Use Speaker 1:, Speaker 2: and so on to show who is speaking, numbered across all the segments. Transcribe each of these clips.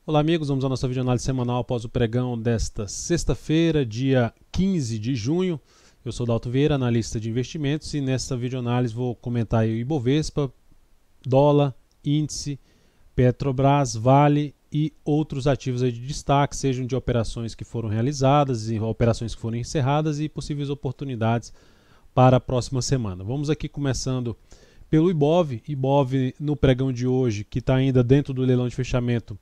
Speaker 1: Olá amigos, vamos à nossa videoanálise semanal após o pregão desta sexta-feira, dia 15 de junho. Eu sou Dalton Vieira, analista de investimentos, e nesta videoanálise vou comentar aí o Ibovespa, dólar, índice, Petrobras, Vale e outros ativos aí de destaque, sejam de operações que foram realizadas, e operações que foram encerradas e possíveis oportunidades para a próxima semana. Vamos aqui começando pelo Ibov. Ibov no pregão de hoje, que está ainda dentro do leilão de fechamento,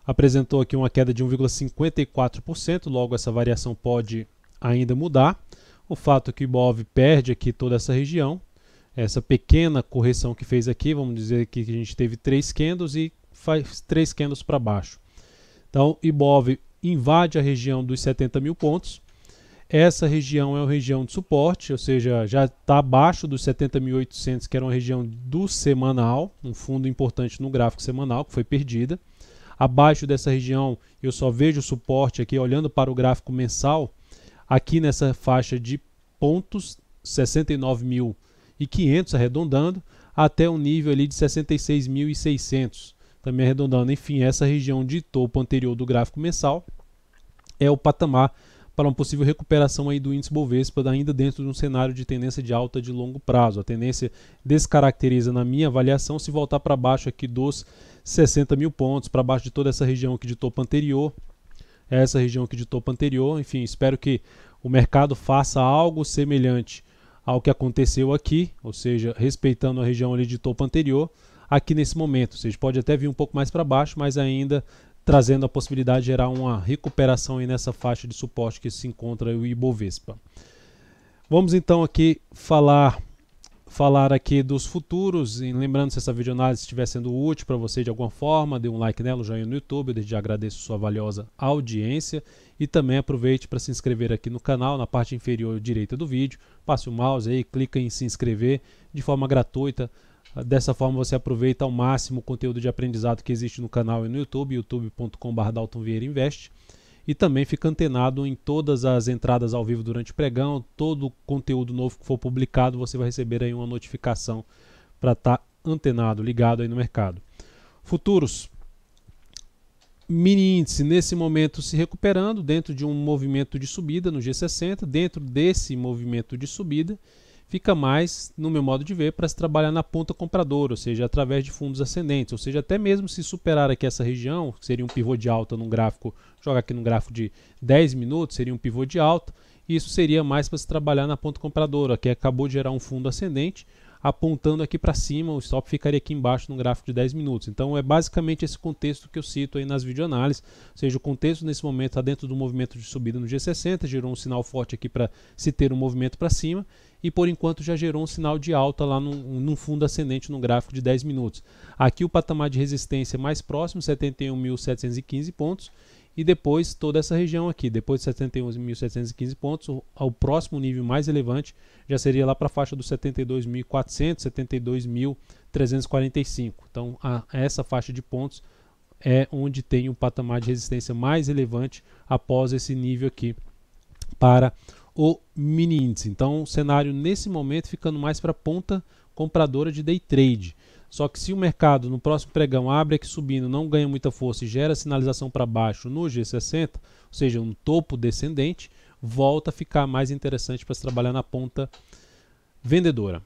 Speaker 1: apresentou aqui uma queda de 1,54%, logo essa variação pode ainda mudar. O fato é que o Ibov perde aqui toda essa região, essa pequena correção que fez aqui, vamos dizer que a gente teve 3 candles e faz 3 candles para baixo. Então, Ibov invade a região dos 70 mil pontos. Essa região é uma região de suporte, ou seja, já está abaixo dos 70.800, que era uma região do semanal, um fundo importante no gráfico semanal, que foi perdida. Abaixo dessa região eu só vejo suporte aqui, olhando para o gráfico mensal, aqui nessa faixa de pontos, 69.500 arredondando, até um nível ali de 66.600, também arredondando. Enfim, essa região de topo anterior do gráfico mensal é o patamar para uma possível recuperação aí do índice Bovespa, ainda dentro de um cenário de tendência de alta de longo prazo. A tendência descaracteriza, na minha avaliação, se voltar para baixo aqui dos 60 mil pontos, para baixo de toda essa região aqui de topo anterior, enfim, espero que o mercado faça algo semelhante ao que aconteceu aqui, ou seja, respeitando a região ali de topo anterior, aqui nesse momento. Ou seja, pode até vir um pouco mais para baixo, mas ainda trazendo a possibilidade de gerar uma recuperação aí nessa faixa de suporte que se encontra o Ibovespa. Vamos então aqui falar aqui dos futuros, e lembrando, se essa videoanálise estiver sendo útil para você de alguma forma, dê um like nela, um joinha no YouTube, eu desde já agradeço sua valiosa audiência, e também aproveite para se inscrever aqui no canal, na parte inferior direita do vídeo, passe o mouse aí, clica em se inscrever de forma gratuita. Dessa forma você aproveita ao máximo o conteúdo de aprendizado que existe no canal e no YouTube, youtube.com/DaltonVieiraInvest, e também fica antenado em todas as entradas ao vivo durante o pregão. Todo o conteúdo novo que for publicado você vai receber aí uma notificação para estar antenado, ligado aí no mercado. Futuros, mini índice nesse momento se recuperando dentro de um movimento de subida no G60. Dentro desse movimento de subida fica mais, no meu modo de ver, para se trabalhar na ponta compradora, ou seja, através de fundos ascendentes, ou seja, até mesmo se superar aqui essa região, que seria um pivô de alta num gráfico, joga aqui num gráfico de 10 minutos, seria um pivô de alta, e isso seria mais para se trabalhar na ponta compradora, que acabou de gerar um fundo ascendente, apontando aqui para cima, o stop ficaria aqui embaixo no gráfico de 10 minutos. Então é basicamente esse contexto que eu cito aí nas videoanálises, ou seja, o contexto nesse momento está dentro do movimento de subida no G60, gerou um sinal forte aqui para se ter um movimento para cima, e por enquanto já gerou um sinal de alta lá num fundo ascendente no gráfico de 10 minutos. Aqui o patamar de resistência mais próximo, 71.715 pontos, e depois toda essa região aqui, depois de 71.715 pontos, o próximo nível mais relevante já seria lá para a faixa dos 72.400, 72.345. Então essa faixa de pontos é onde tem um patamar de resistência mais relevante após esse nível aqui para o mini índice. Então o cenário nesse momento ficando mais para a ponta compradora de day trade. Só que se o mercado no próximo pregão abre aqui subindo, não ganha muita força e gera sinalização para baixo no G60, ou seja, um topo descendente, volta a ficar mais interessante para se trabalhar na ponta vendedora.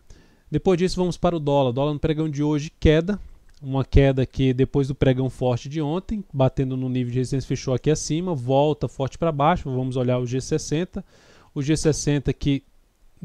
Speaker 1: Depois disso vamos para o dólar. Dólar no pregão de hoje queda, uma queda que depois do pregão forte de ontem, batendo no nível de resistência, fechou aqui acima, volta forte para baixo. Vamos olhar o G60. O G60 que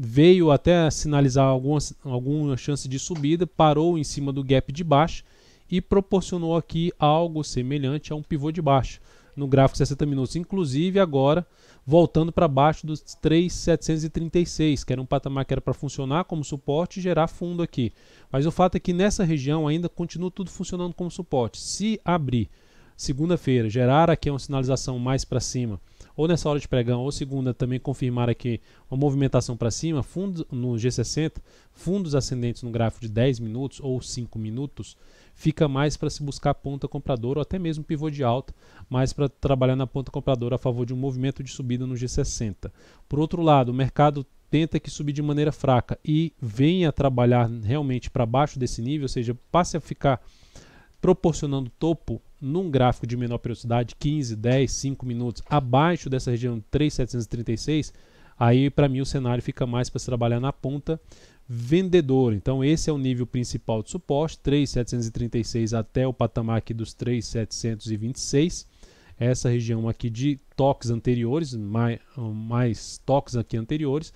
Speaker 1: veio até sinalizar alguma chance de subida, parou em cima do gap de baixa e proporcionou aqui algo semelhante a um pivô de baixa no gráfico de 60 minutos, inclusive agora voltando para baixo dos 3.736, que era um patamar que era para funcionar como suporte e gerar fundo aqui. Mas o fato é que nessa região ainda continua tudo funcionando como suporte. Se abrir segunda-feira, gerar aqui uma sinalização mais para cima, ou nessa hora de pregão, ou segunda também confirmar aqui uma movimentação para cima, fundos no G60, fundos ascendentes no gráfico de 10 minutos ou 5 minutos, fica mais para se buscar ponta compradora ou até mesmo pivô de alta, mais para trabalhar na ponta compradora a favor de um movimento de subida no G60. Por outro lado, o mercado tenta que subir de maneira fraca e venha trabalhar realmente para baixo desse nível, ou seja, passe a ficar proporcionando topo num gráfico de menor periodicidade, 15, 10, 5 minutos, abaixo dessa região 3.736, aí para mim o cenário fica mais para se trabalhar na ponta vendedora. Então esse é o nível principal de suporte, 3.736 até o patamar aqui dos 3.726. Essa região aqui de toques anteriores, mais toques aqui anteriores,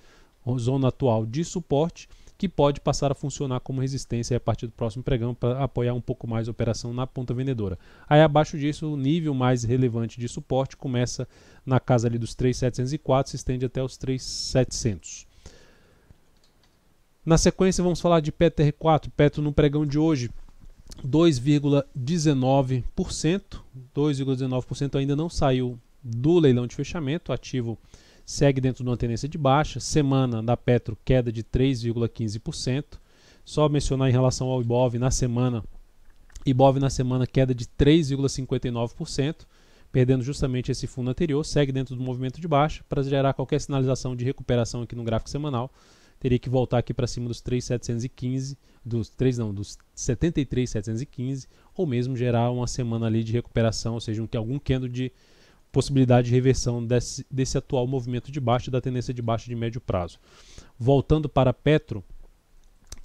Speaker 1: zona atual de suporte, que pode passar a funcionar como resistência a partir do próximo pregão para apoiar um pouco mais a operação na ponta vendedora. Aí abaixo disso, o nível mais relevante de suporte começa na casa ali dos 3.704, se estende até os 3.700. Na sequência vamos falar de PETR4, Petro no pregão de hoje, 2,19%, 2,19% ainda não saiu do leilão de fechamento, o ativo segue dentro de uma tendência de baixa, semana da Petro queda de 3,15%, só mencionar em relação ao Ibov na semana queda de 3,59%, perdendo justamente esse fundo anterior, segue dentro do movimento de baixa, para gerar qualquer sinalização de recuperação aqui no gráfico semanal, teria que voltar aqui para cima dos 3.715, dos 73.715, ou mesmo gerar uma semana ali de recuperação, ou seja, algum candle de possibilidade de reversão desse atual movimento de baixa, da tendência de baixa de médio prazo. Voltando para a Petro,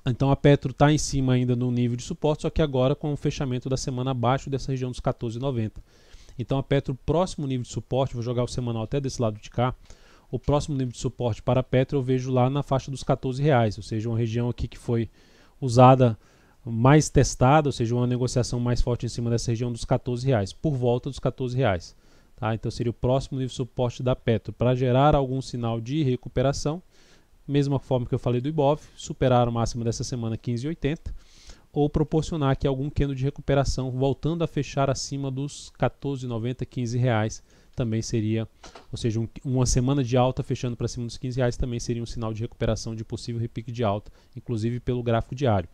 Speaker 1: então a Petro está em cima ainda no nível de suporte, só que agora com o fechamento da semana abaixo dessa região dos 14,90. Então a Petro, próximo nível de suporte, vou jogar o semanal até desse lado de cá, o próximo nível de suporte para a Petro eu vejo lá na faixa dos R$14, ou seja, uma região aqui que foi usada, mais testada, ou seja, uma negociação mais forte em cima dessa região dos R$14, por volta dos R$14. Tá? Então seria o próximo nível de suporte da Petro, para gerar algum sinal de recuperação, mesma forma que eu falei do Ibov, superar o máximo dessa semana 15,80, ou proporcionar aqui algum candle de recuperação, voltando a fechar acima dos R$14,90, R$15, também seria, ou seja, uma semana de alta fechando para cima dos R$15 também seria um sinal de recuperação de possível repique de alta, inclusive pelo gráfico diário.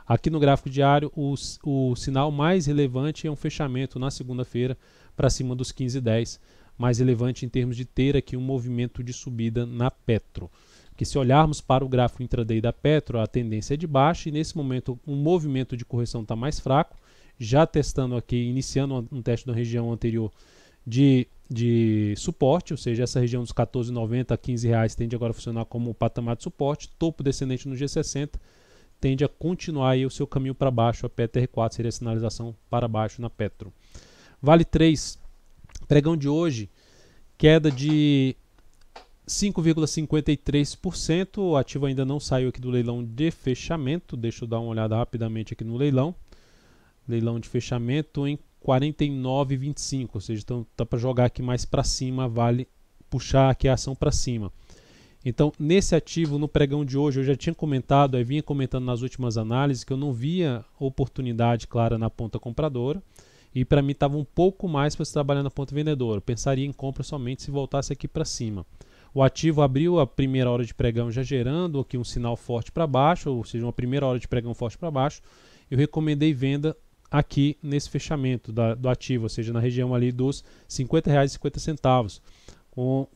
Speaker 1: Aqui no gráfico diário, o sinal mais relevante é um fechamento na segunda-feira para cima dos 15,10, mais relevante em termos de ter aqui um movimento de subida na Petro. Porque se olharmos para o gráfico intraday da Petro, a tendência é de baixa e nesse momento um movimento de correção está mais fraco, já testando aqui, iniciando um teste da região anterior de suporte, ou seja, essa região dos 14,90 a 15 reais tende agora a funcionar como patamar de suporte, topo descendente no G60, tende a continuar aí o seu caminho para baixo, a PETR4 seria a sinalização para baixo na Petro. Vale 3, pregão de hoje, queda de 5,53%, o ativo ainda não saiu aqui do leilão de fechamento, deixa eu dar uma olhada rapidamente aqui no leilão de fechamento em 49,25, ou seja, então tá para jogar aqui mais para cima, vale puxar aqui a ação para cima. Então, nesse ativo, no pregão de hoje, eu já tinha comentado, aí vinha comentando nas últimas análises, que eu não via oportunidade clara na ponta compradora, e para mim estava um pouco mais para se trabalhar na ponta vendedora. Eu pensaria em compra somente se voltasse aqui para cima. O ativo abriu a primeira hora de pregão já gerando aqui um sinal forte para baixo, ou seja, uma primeira hora de pregão forte para baixo. Eu recomendei venda aqui nesse fechamento do ativo, ou seja, na região ali dos R$50,50,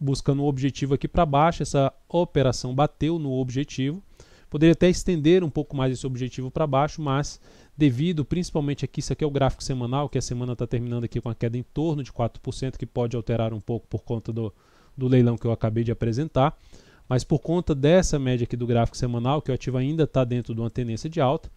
Speaker 1: buscando um objetivo aqui para baixo. Essa operação bateu no objetivo, poderia até estender um pouco mais esse objetivo para baixo, mas devido principalmente aqui, isso aqui é o gráfico semanal, que a semana está terminando aqui com a queda em torno de 4%, que pode alterar um pouco por conta do leilão que eu acabei de apresentar, mas por conta dessa média aqui do gráfico semanal, que o ativo ainda está dentro de uma tendência de alta,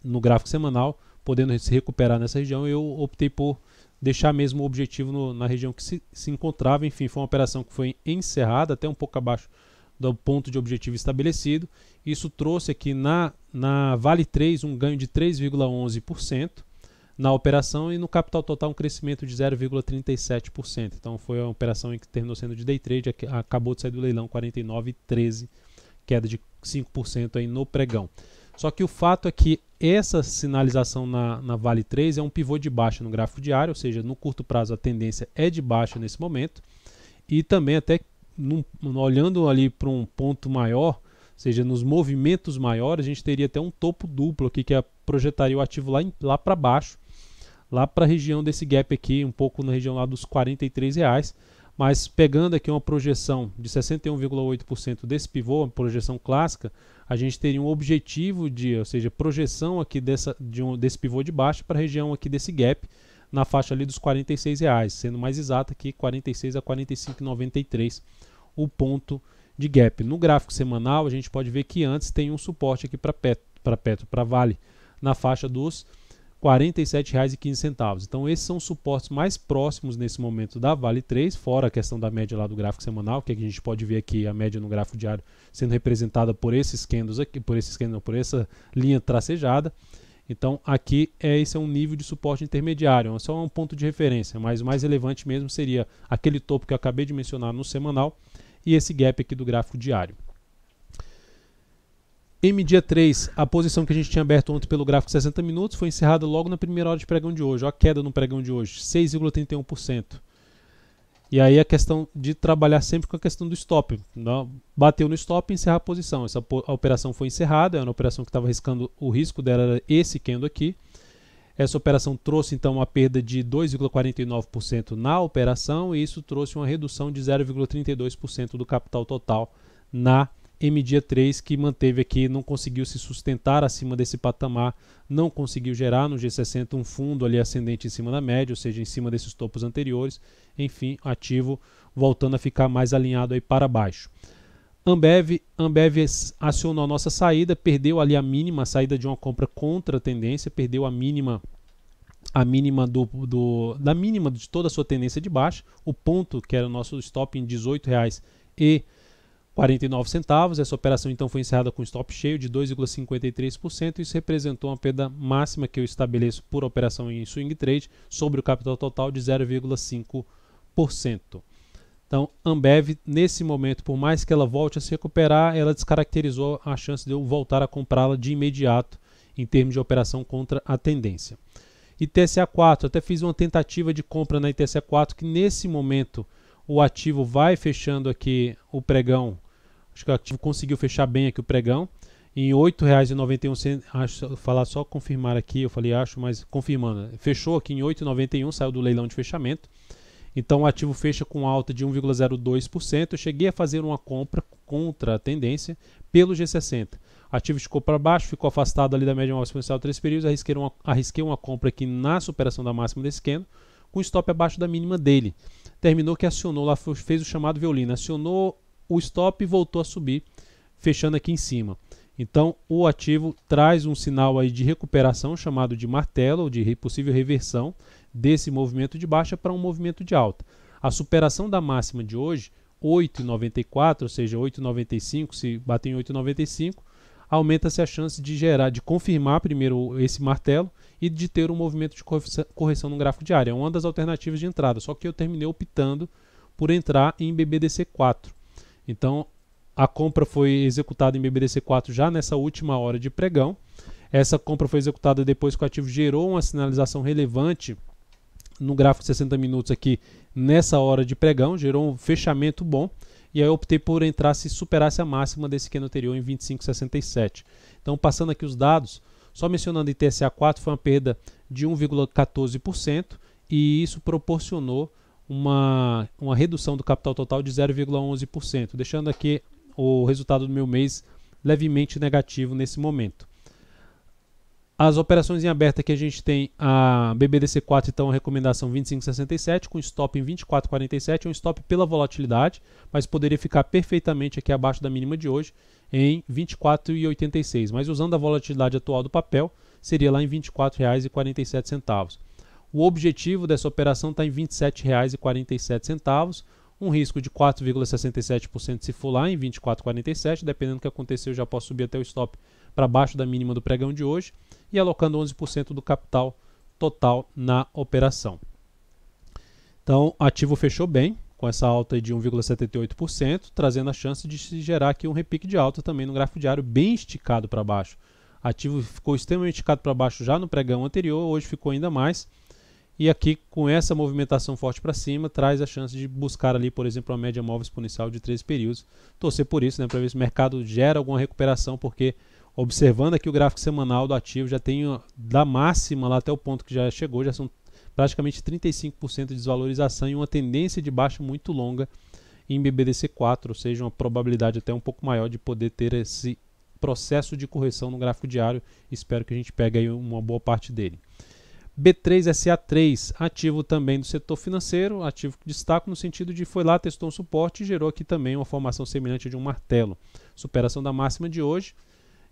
Speaker 1: no gráfico semanal, podendo se recuperar nessa região, eu optei por deixar mesmo o objetivo na região que se encontrava. Enfim, foi uma operação que foi encerrada até um pouco abaixo do ponto de objetivo estabelecido. Isso trouxe aqui na Vale 3 um ganho de 3,11% na operação e no capital total um crescimento de 0,37%. Então foi uma operação que terminou sendo de day trade, acabou de sair do leilão 49,13, queda de 5% aí no pregão. Só que o fato é que essa sinalização na Vale 3 é um pivô de baixa no gráfico diário, ou seja, no curto prazo a tendência é de baixa nesse momento, e também até olhando ali para um ponto maior, ou seja, nos movimentos maiores, a gente teria até um topo duplo aqui que projetaria o ativo lá para baixo, lá para a região desse gap aqui, um pouco na região lá dos R$43, mas pegando aqui uma projeção de 61,8% desse pivô, uma projeção clássica, a gente teria um objetivo ou seja, projeção aqui desse pivô de baixo para a região aqui desse gap, na faixa ali dos R$46, sendo mais exato aqui 46 a 45,93 o ponto de gap. No gráfico semanal a gente pode ver que antes tem um suporte aqui para Vale na faixa dos R$47,15. Então esses são os suportes mais próximos nesse momento da Vale 3, fora a questão da média lá do gráfico semanal, que a gente pode ver aqui a média no gráfico diário sendo representada por esses candles aqui, por essa linha tracejada. Então aqui esse é um nível de suporte intermediário, é só um ponto de referência, mas o mais relevante mesmo seria aquele topo que eu acabei de mencionar no semanal e esse gap aqui do gráfico diário. Em dia 3, a posição que a gente tinha aberto ontem pelo gráfico 60 minutos foi encerrada logo na primeira hora de pregão de hoje. Olha a queda no pregão de hoje, 6,31%. E aí a questão de trabalhar sempre com a questão do stop. Bateu no stop e encerrar a posição. A operação foi encerrada, era uma operação que estava arriscando, o risco dela era esse candle aqui. Essa operação trouxe então uma perda de 2,49% na operação e isso trouxe uma redução de 0,32% do capital total na dia 3, que manteve aqui, não conseguiu se sustentar acima desse patamar, não conseguiu gerar no G60 um fundo ali ascendente em cima da média, ou seja, em cima desses topos anteriores. Enfim, ativo voltando a ficar mais alinhado aí para baixo. Ambev acionou a nossa saída, perdeu ali a mínima, a saída de uma compra contra a tendência, perdeu a mínima da mínima de toda a sua tendência de baixa, o ponto que era o nosso stop em R$18,49. Essa operação então foi encerrada com stop cheio de 2,53%. Isso representou uma perda máxima que eu estabeleço por operação em swing trade sobre o capital total de 0,5%. Então, Ambev, nesse momento, por mais que ela volte a se recuperar, ela descaracterizou a chance de eu voltar a comprá-la de imediato em termos de operação contra a tendência. ITSA4, até fiz uma tentativa de compra na ITSA4, que nesse momento o ativo vai fechando aqui o pregão. Acho que o ativo conseguiu fechar bem aqui o pregão em R$ 8,91. Acho, falar só confirmar aqui, eu falei acho, mas confirmando. Fechou aqui em R$ 8,91, saiu do leilão de fechamento. Então o ativo fecha com alta de 1,02%. Eu cheguei a fazer uma compra contra a tendência pelo G60. O ativo ficou para baixo, ficou afastado ali da média móvel exponencial 3 períodos. Arrisquei uma compra aqui na superação da máxima desse candle, com stop abaixo da mínima dele. Terminou que acionou lá, fez o chamado violino, acionou o stop e voltou a subir, fechando aqui em cima. Então o ativo traz um sinal aí de recuperação chamado de martelo, ou de possível reversão desse movimento de baixa para um movimento de alta. A superação da máxima de hoje, 8,94, ou seja, 8,95, se bater em 8,95, aumenta-se a chance de confirmar primeiro esse martelo e de ter um movimento de correção no gráfico diário. É uma das alternativas de entrada, só que eu terminei optando por entrar em BBDC4. Então, a compra foi executada em BBDC4 já nessa última hora de pregão. Essa compra foi executada depois que o ativo gerou uma sinalização relevante no gráfico de 60 minutos aqui nessa hora de pregão, gerou um fechamento bom. E aí eu optei por entrar se superasse a máxima desse candle anterior em 25,67. Então, passando aqui os dados, só mencionando em TSA4, foi uma perda de 1,14% e isso proporcionou uma redução do capital total de 0,11%, deixando aqui o resultado do meu mês levemente negativo nesse momento. As operações em aberta que a gente tem, a BBDC4, então a recomendação 25,67 com stop em 24,47, é um stop pela volatilidade, mas poderia ficar perfeitamente aqui abaixo da mínima de hoje em 24,86, mas usando a volatilidade atual do papel, seria lá em R$ 24,47. O objetivo dessa operação está em R$ 27,47, um risco de 4,67% se for lá em 24,47, dependendo do que acontecer eu já posso subir até o stop para baixo da mínima do pregão de hoje e alocando 11% do capital total na operação. Então, o ativo fechou bem, com essa alta de 1,78%, trazendo a chance de se gerar aqui um repique de alta também no gráfico diário, bem esticado para baixo. O ativo ficou extremamente esticado para baixo já no pregão anterior, hoje ficou ainda mais. E aqui, com essa movimentação forte para cima, traz a chance de buscar ali, por exemplo, a média móvel exponencial de 13 períodos. Torcer por isso, né, para ver se o mercado gera alguma recuperação, porque observando aqui o gráfico semanal do ativo, já tem da máxima lá até o ponto que já chegou, já são praticamente 35% de desvalorização e uma tendência de baixa muito longa em BBDC4, ou seja, uma probabilidade até um pouco maior de poder ter esse processo de correção no gráfico diário. Espero que a gente pegue aí uma boa parte dele. B3SA3, ativo também do setor financeiro, ativo que destaco no sentido de foi lá, testou um suporte e gerou aqui também uma formação semelhante de um martelo. Superação da máxima de hoje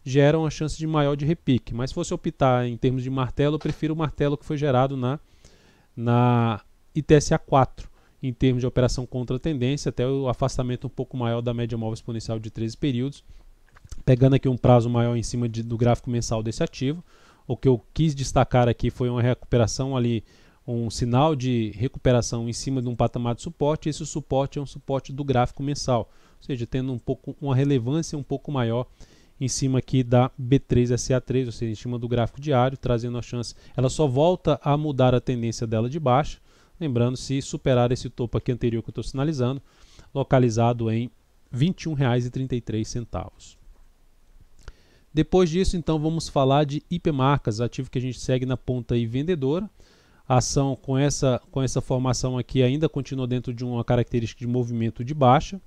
Speaker 1: gera uma chance de maior de repique, mas se fosse optar em termos de martelo, eu prefiro o martelo que foi gerado na ITSA 4, em termos de operação contra a tendência, até o afastamento um pouco maior da média móvel exponencial de 13 períodos, pegando aqui um prazo maior em cima do gráfico mensal desse ativo. O que eu quis destacar aqui foi uma recuperação ali, um sinal de recuperação em cima de um patamar de suporte. Esse suporte é um suporte do gráfico mensal, ou seja, tendo uma relevância um pouco maior em cima aqui da B3SA3, ou seja, em cima do gráfico diário, trazendo a chance. Ela só volta a mudar a tendência dela de baixa, lembrando, se superar esse topo aqui anterior que eu estou sinalizando, localizado em R$ 21,33. Depois disso, então, vamos falar de IP Marcas, ativo que a gente segue na ponta aí vendedora. A ação com essa formação aqui ainda continua dentro de uma característica de movimento de baixa.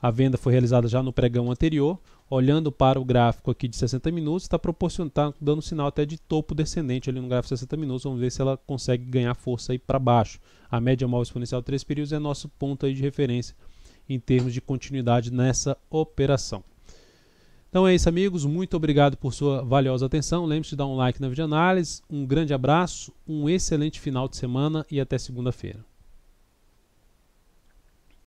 Speaker 1: A venda foi realizada já no pregão anterior. Olhando para o gráfico aqui de 60 minutos, está dando sinal até de topo descendente ali no gráfico de 60 minutos. Vamos ver se ela consegue ganhar força aí para baixo. A média móvel exponencial de 3 períodos é nosso ponto aí de referência em termos de continuidade nessa operação. Então é isso, amigos, muito obrigado por sua valiosa atenção. Lembre-se de dar um like na videoanálise, um grande abraço, um excelente final de semana e até segunda-feira.